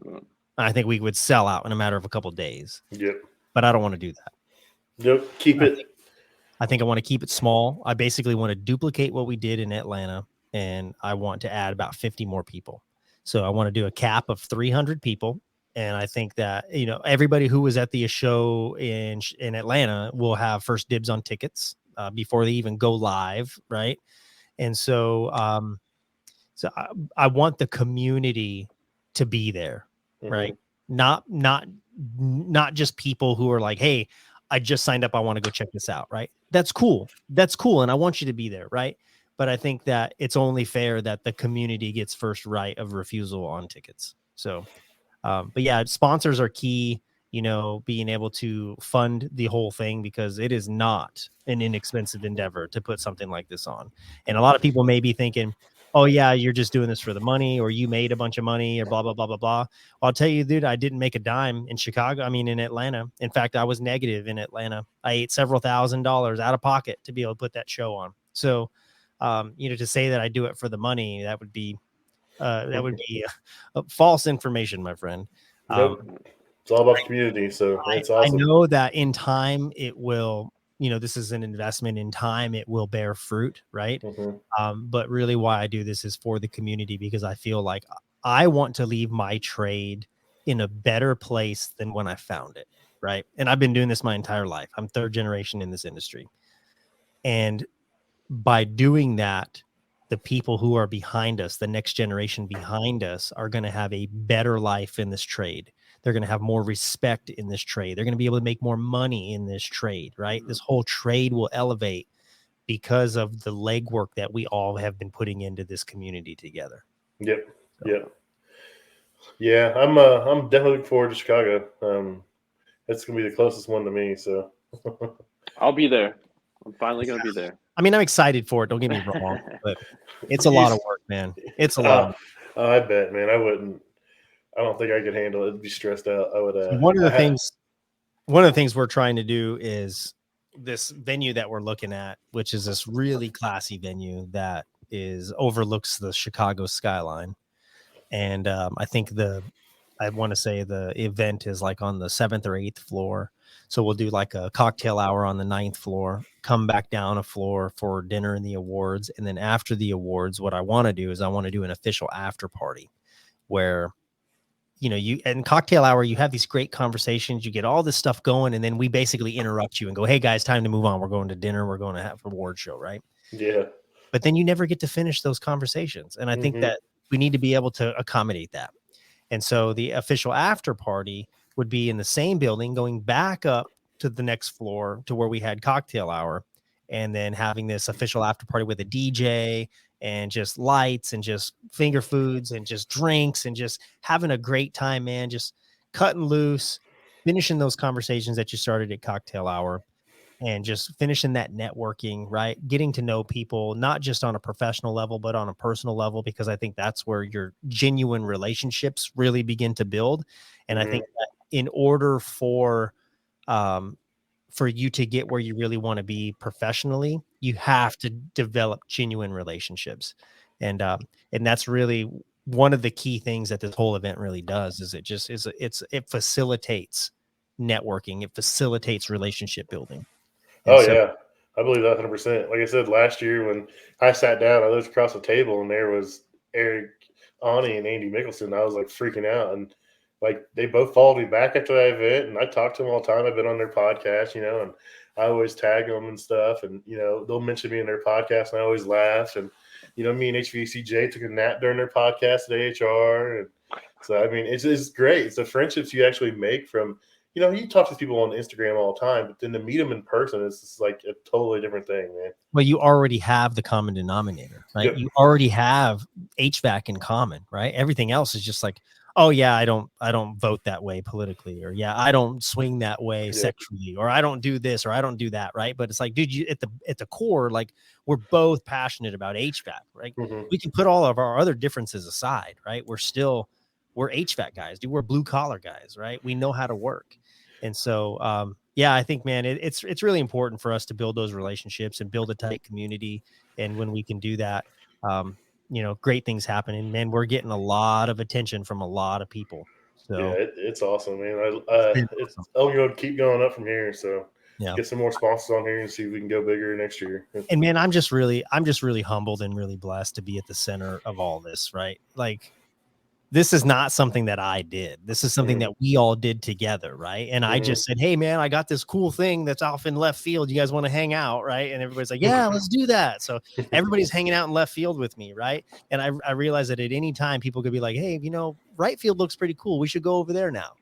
S2: I think we would sell out in a matter of a couple of days.
S1: Yep.
S2: But I don't want to do that.
S1: Yep.
S2: I think I want to keep it small. I basically want to duplicate what we did in Atlanta, and I want to add about 50 more people. So I want to do a cap of 300 people. And I think that, everybody who was at the show in Atlanta will have first dibs on tickets before they even go live. Right. And so, I want the community to be there. Right. Not just people who are like, hey, I just signed up. I want to go check this out. Right. That's cool. And I want you to be there. Right. But I think that it's only fair that the community gets first right of refusal on tickets. So, but yeah, sponsors are key, being able to fund the whole thing because it is not an inexpensive endeavor to put something like this on. And a lot of people may be thinking, oh yeah, you're just doing this for the money or you made a bunch of money or blah, blah, blah, blah, blah. Well, I'll tell you, dude, I didn't make a dime in in Atlanta. In fact, I was negative in Atlanta. I ate several $1,000s out of pocket to be able to put that show on. So, to say that I do it for the money, that would be false information, my friend.
S1: Nope. It's all about the community. So it's awesome.
S2: I know that in time it will, this is an investment in time. It will bear fruit. Right. But really why I do this is for the community, because I feel like I want to leave my trade in a better place than when I found it. Right. And I've been doing this my entire life. I'm third generation in this industry. And by doing that, the people who are behind us, the next generation behind us, are going to have a better life in this trade. They're going to have more respect in this trade. They're going to be able to make more money in this trade, right? This whole trade will elevate because of the legwork that we all have been putting into this community together.
S1: Yep. So. Yep. Yeah, I'm definitely looking forward to Chicago. it's gonna be the closest one to me. So
S3: I'll be there. I'm finally gonna be there.
S2: I mean, I'm excited for it. Don't get me wrong, but it's a lot of work, man. It's a lot.
S1: I bet, man. I wouldn't. I don't think I could handle it. I'd be stressed out. I would.
S2: One of the things we're trying to do is this venue that we're looking at, which is this really classy venue that overlooks the Chicago skyline. And I think I want to say the event is like on the 7th or 8th floor. So we'll do like a cocktail hour on the 9th floor, come back down a floor for dinner and the awards. And then after the awards, what I want to do is I want to do an official after party where, and cocktail hour, you have these great conversations, you get all this stuff going. And then we basically interrupt you and go, hey guys, time to move on. We're going to dinner. We're going to have an award show. Right.
S1: Yeah.
S2: But then you never get to finish those conversations. And I think that we need to be able to accommodate that. And so the official after party would be in the same building, going back up to the next floor to where we had cocktail hour, and then having this official after party with a DJ and just lights and just finger foods and just drinks and just having a great time, man, just cutting loose, finishing those conversations that you started at cocktail hour. And just finishing that networking, right? Getting to know people, not just on a professional level, but on a personal level, because I think that's where your genuine relationships really begin to build. And I think that in order for you to get where you really want to be professionally, you have to develop genuine relationships. And that's really one of the key things that this whole event really does is it facilitates networking. It facilitates relationship building.
S1: Yeah, I believe that 100%. Like I said, last year when I sat down, I looked across the table and there was Eric, Ani, and Andy Mickelson. I was like freaking out, and like they both followed me back after that event, and I talk to them all the time. I've been on their podcast, and I always tag them and stuff, and they'll mention me in their podcast, and I always laugh. And me and HVACJ took a nap during their podcast at AHR, and so I mean, it's great. It's the friendships you actually make from. You talk to people on Instagram all the time, but then to meet them in person, it's just like a totally different thing, man.
S2: Well, you already have the common denominator, right? Yep. You already have HVAC in common, right? Everything else is just like, oh yeah, I don't vote that way politically, or yeah, I don't swing that way sexually, or I don't do this, or I don't do that, right? But it's like, dude, you at the core, like we're both passionate about HVAC, right? We can put all of our other differences aside, right? We're HVAC guys, dude. We're blue collar guys, right? We know how to work. And so, I think, man, it's really important for us to build those relationships and build a tight community. And when we can do that, great things happen. And man, we're getting a lot of attention from a lot of people. So
S1: yeah, it's awesome, man. It's going to keep going up from here. So get some more sponsors on here and see if we can go bigger next year.
S2: And man, I'm just really humbled and really blessed to be at the center of all this, right? Like, this is not something that I did. This is something that we all did together, right? And I just said, hey, man, I got this cool thing that's off in left field. You guys want to hang out, right? And everybody's like, yeah, let's do that. So everybody's hanging out in left field with me, right? And I realized that at any time people could be like, hey, right field looks pretty cool. We should go over there now,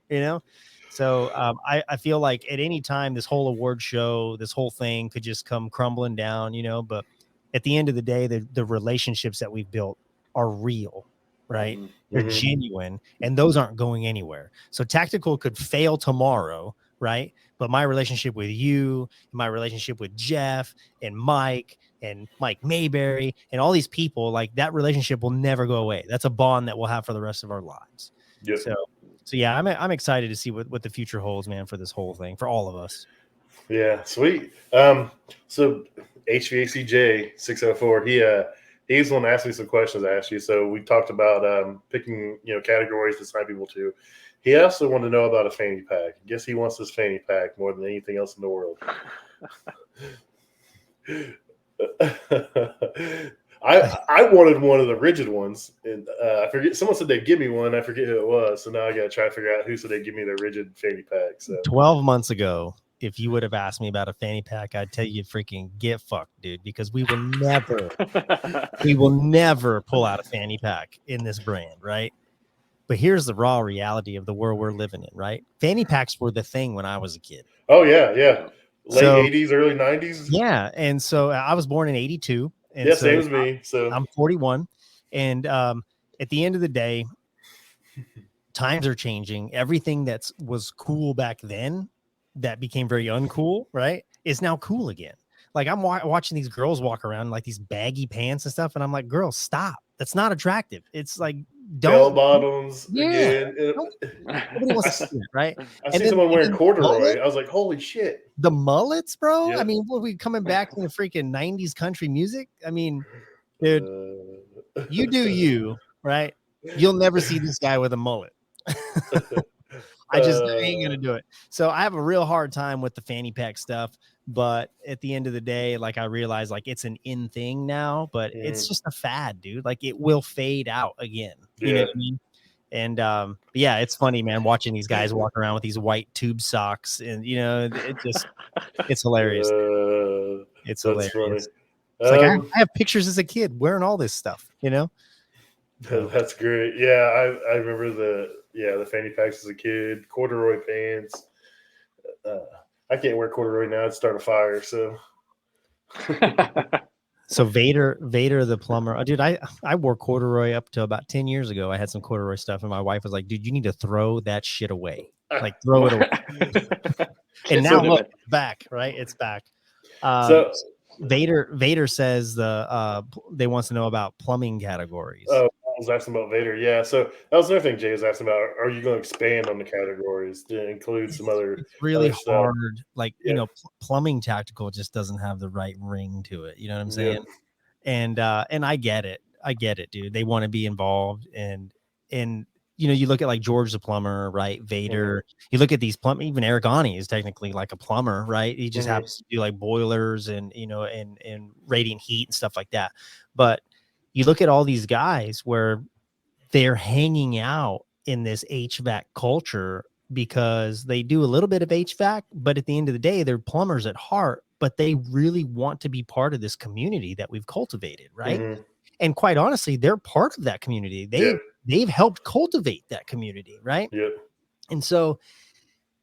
S2: So I feel like at any time this whole award show, this whole thing could just come crumbling down, but at the end of the day, the relationships that we've built are real. Right. They're genuine, and those aren't going anywhere. So Tactical could fail tomorrow. Right. But my relationship with you, my relationship with Jeff and Mike Mayberry and all these people, like that relationship will never go away. That's a bond that we'll have for the rest of our lives.
S1: Yep.
S2: So yeah, I'm excited to see what the future holds, man, for this whole thing, for all of us.
S1: Yeah. Sweet. So HVACJ 604, he's the one to ask me some questions to ask you. So we talked about picking, categories to sign people to. He also wanted to know about a fanny pack. I guess he wants this fanny pack more than anything else in the world. I wanted one of the rigid ones, and I forget. Someone said they'd give me one. I forget who it was. So now I got to try to figure out who said they'd give me the rigid fanny pack. So
S2: 12 months ago, if you would have asked me about a fanny pack, I'd tell you freaking get fucked, dude, because we will never pull out a fanny pack in this brand, right? But here's the raw reality of the world we're living in, right? Fanny packs were the thing when I was a kid.
S1: Oh, yeah. Late 80s, early 90s.
S2: Yeah, and so I was born in 82. And
S1: yeah, same as me. So
S2: I'm 41. And at the end of the day, times are changing. Everything that was cool back then that became very uncool, right, is now cool again. Like I'm watching these girls walk around like these baggy pants and stuff, and I'm like, girls, stop. That's not attractive. It's like,
S1: Bell
S2: don't.
S1: bottoms
S2: Yeah.
S1: again.
S2: Nobody wants to see it, right?
S1: I
S2: And
S1: see
S2: then
S1: someone wearing corduroy.
S2: mullet,
S1: I was like, holy shit.
S2: the mullets, bro. I
S1: Yep.
S2: mean, what, we coming back to the freaking 90s country music? I mean, dude, you do you, right? You'll never see this guy with a mullet. I ain't gonna do it. So I have a real hard time with the fanny pack stuff. But at the end of the day, like I realize like it's an in thing now, but it's just a fad, dude. Like it will fade out again. You know what I mean? And yeah, it's funny, man, watching these guys walk around with these white tube socks, and you know, it's hilarious. It's hilarious.
S1: Funny.
S2: It's like I have pictures as a kid wearing all this stuff, you know.
S1: That's great. Yeah, I remember the fanny packs as a kid, corduroy pants. I can't wear corduroy now; it'd start a fire. So,
S2: so Vader the plumber. Oh, dude, I wore corduroy up to about 10 years ago. I had some corduroy stuff, and my wife was like, "Dude, you need to throw that shit away. Like, throw it away." And now look, it's back, right? It's back. So Vader says they wants to know about plumbing categories.
S1: Oh, I was asking about Vader. Yeah, so that was another thing Jay was asking about. Are you going to expand on the categories to include some other?
S2: It's really
S1: other
S2: hard.
S1: Stuff?
S2: Like you know, plumbing tactical just doesn't have the right ring to it. You know what I'm saying? And I get it. I get it, dude. They want to be involved, and you know, you look at like George the plumber, right? Vader. You look at these plumber. Even Eric Ani is technically like a plumber, right? He just happens to do like boilers and you know and radiant heat and stuff like that. But you look at all these guys where they're hanging out in this HVAC culture because they do a little bit of HVAC, but at the end of the day, they're plumbers at heart, but they really want to be part of this community that we've cultivated, right? And quite honestly, they're part of that community. They've helped cultivate that community, right? And so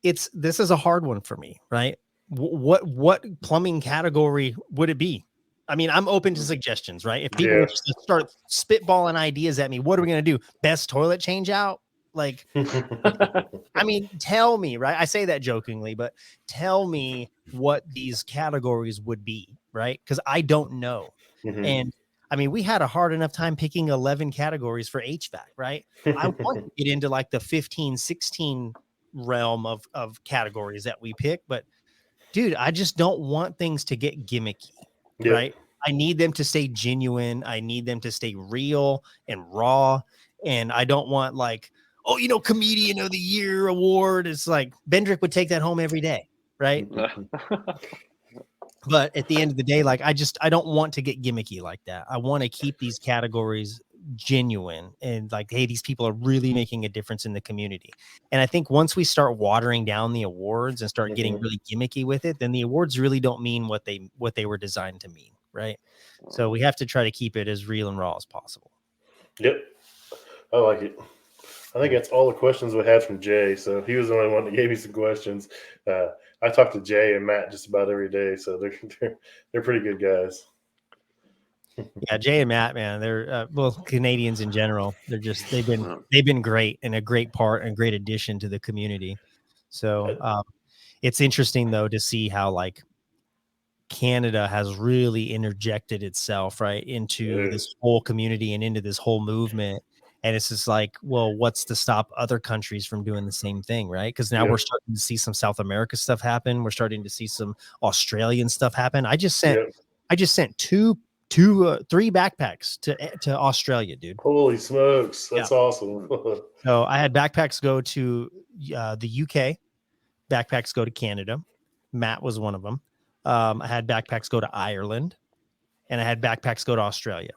S2: this is a hard one for me, right? What plumbing category would it be? I mean, I'm open to suggestions, right? If people just start spitballing ideas at me, what are we going to do? Best toilet change out? Like, I mean, tell me, right? I say that jokingly, but tell me what these categories would be, right? Because I don't know. And I mean, we had a hard enough time picking 11 categories for HVAC, right? I want to get into like the 15, 16 realm of categories that we pick, but dude, I just don't want things to get gimmicky, right? I need them to stay genuine. I need them to stay real and raw. And I don't want like, oh, you know, comedian of the year award. It's like Bendrick would take that home every day, right? But at the end of the day, like I don't want to get gimmicky like that. I want to keep these categories genuine and like, hey, these people are really making a difference in the community. And I think once we start watering down the awards and start getting really gimmicky with it, then the awards really don't mean what they were designed to mean, right? So we have to try to keep it as real and raw as possible.
S1: Yep, I like it. I think that's all the questions we had from Jay. So he was the only one that gave me some questions. I talk to Jay and Matt just about every day, so they're pretty good guys.
S2: Yeah, Jay and Matt, man, they're well, Canadians in general. They've been great and a great part and great addition to the community. So it's interesting though to see how like Canada has really interjected itself right into this whole community and into this whole movement. And it's just like, well, what's to stop other countries from doing the same thing, right? Because now we're starting to see some South America stuff happen. We're starting to see some Australian stuff happen. I just sent 3 backpacks to Australia, dude.
S1: Holy smokes, that's awesome.
S2: So I had backpacks go to the UK, backpacks go to Canada. Matt was one of them. I had backpacks go to Ireland, and I had backpacks go to Australia.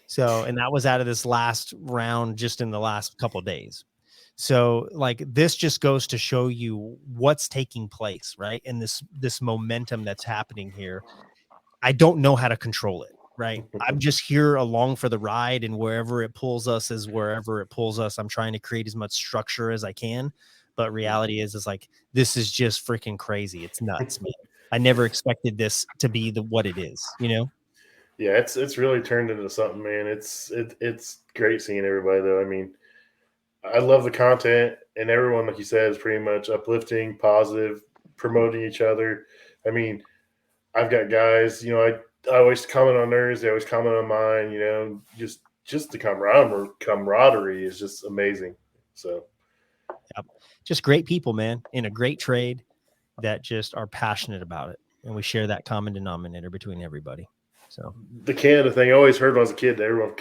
S2: So, and that was out of this last round just in the last couple of days. So like this just goes to show you what's taking place, right? And this momentum that's happening here. I don't know how to control it, right? I'm just here along for the ride, and wherever it pulls us is wherever it pulls us. I'm trying to create as much structure as I can. But reality is like, this is just freaking crazy. It's nuts, man. I never expected this to be what it is, you know?
S1: Yeah, it's really turned into something, man. It's great seeing everybody though. I mean, I love the content, and everyone, like you said, is pretty much uplifting, positive, promoting each other. I mean, I've got guys, I always comment on theirs. They always comment on mine, just the camaraderie is just amazing. So,
S2: yep. Just great people, man, in a great trade that just are passionate about it. And we share that common denominator between everybody. So
S1: the Canada thing, I always heard when I was a kid that everyone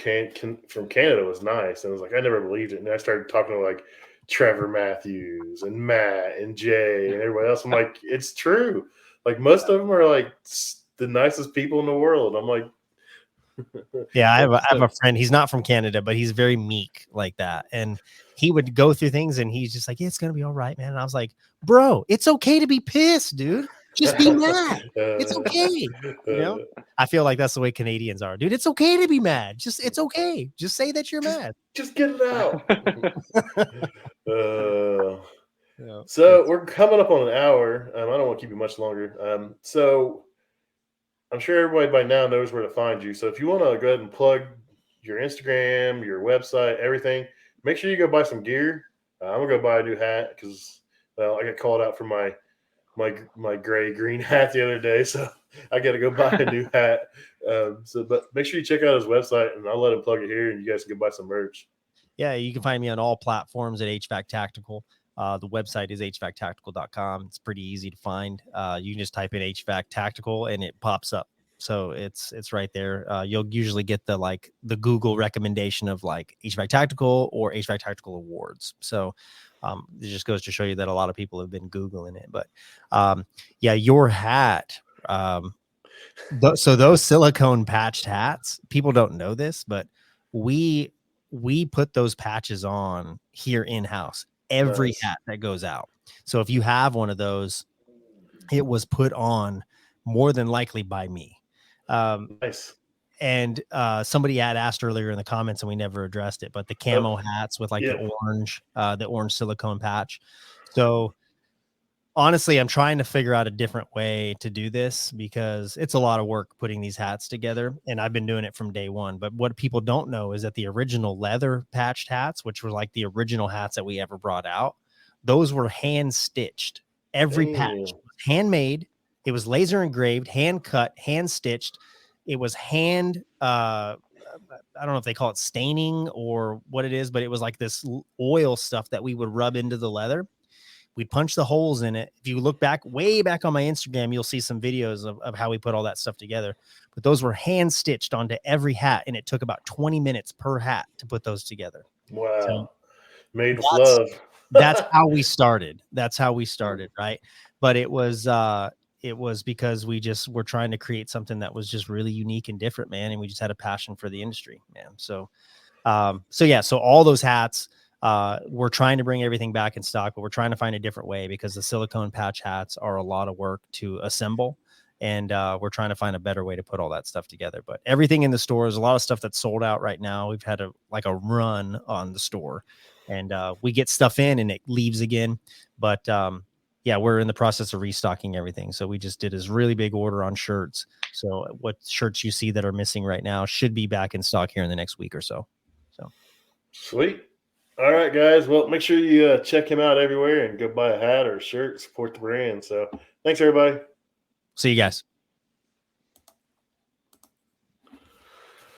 S1: from Canada was nice. And I was like, I never believed it. And I started talking to like Trevor Matthews and Matt and Jay and everybody else. I'm like, it's true. Like most of them are like the nicest people in the world. I'm like,
S2: yeah, I have a friend. He's not from Canada, but he's very meek like that. And he would go through things and he's just like, yeah, it's going to be all right, man. And I was like, bro, it's okay to be pissed, dude. Just be mad. It's okay. I feel like that's the way Canadians are, dude. It's okay to be mad. It's okay. Just say that you're mad.
S1: Just get it out. So we're coming up on an hour. I don't want to keep you much longer. So I'm sure everybody by now knows where to find you. So if you want to go ahead and plug your Instagram, your website, everything, make sure you go buy some gear. I'm gonna go buy a new hat because I got called out for my gray green hat the other day, so I got to go buy a new hat. But make sure you check out his website, and I'll let him plug it here, and you guys can go buy some merch.
S2: Yeah, you can find me on all platforms at HVAC Tactical. The website is hvactactical.com. It's pretty easy to find. You can just type in HVAC Tactical and it pops up. So it's right there. You'll usually get the Google recommendation of like HVAC Tactical or HVAC Tactical Awards. So it just goes to show you that a lot of people have been Googling it. But yeah, your hat. So those silicone patched hats, people don't know this, but we put those patches on here in-house. Every hat that goes out. So if you have one of those, it was put on more than likely by me.
S1: Nice.
S2: And somebody had asked earlier in the comments and we never addressed it, but the camo hats with like the orange silicone patch. So honestly, I'm trying to figure out a different way to do this because it's a lot of work putting these hats together. And I've been doing it from day one. But what people don't know is that the original leather patched hats, which were like the original hats that we ever brought out, those were hand stitched. Every patch was handmade. It was laser engraved, hand cut, hand stitched. It was hand, I don't know if they call it staining or what it is, but it was like this oil stuff that we would rub into the leather. We'd punch the holes in it. If you look way back on my Instagram, you'll see some videos of how we put all that stuff together. But those were hand stitched onto every hat, and it took about 20 minutes per hat to put those together.
S1: Wow.
S2: So
S1: made with love.
S2: That's how we started. Right? But it was because we just were trying to create something that was just really unique and different, man. And we just had a passion for the industry, man. So all those hats, we're trying to bring everything back in stock, but we're trying to find a different way because the silicone patch hats are a lot of work to assemble. And we're trying to find a better way to put all that stuff together. But everything in the store is a lot of stuff that's sold out right now. We've had a run on the store, and we get stuff in and it leaves again. But yeah, we're in the process of restocking everything. So we just did this really big order on shirts. So what shirts you see that are missing right now should be back in stock here in the next week or so. So
S1: sweet. All right, guys. Well, make sure you check him out everywhere and go buy a hat or a shirt, support the brand. So thanks, everybody.
S2: See you guys.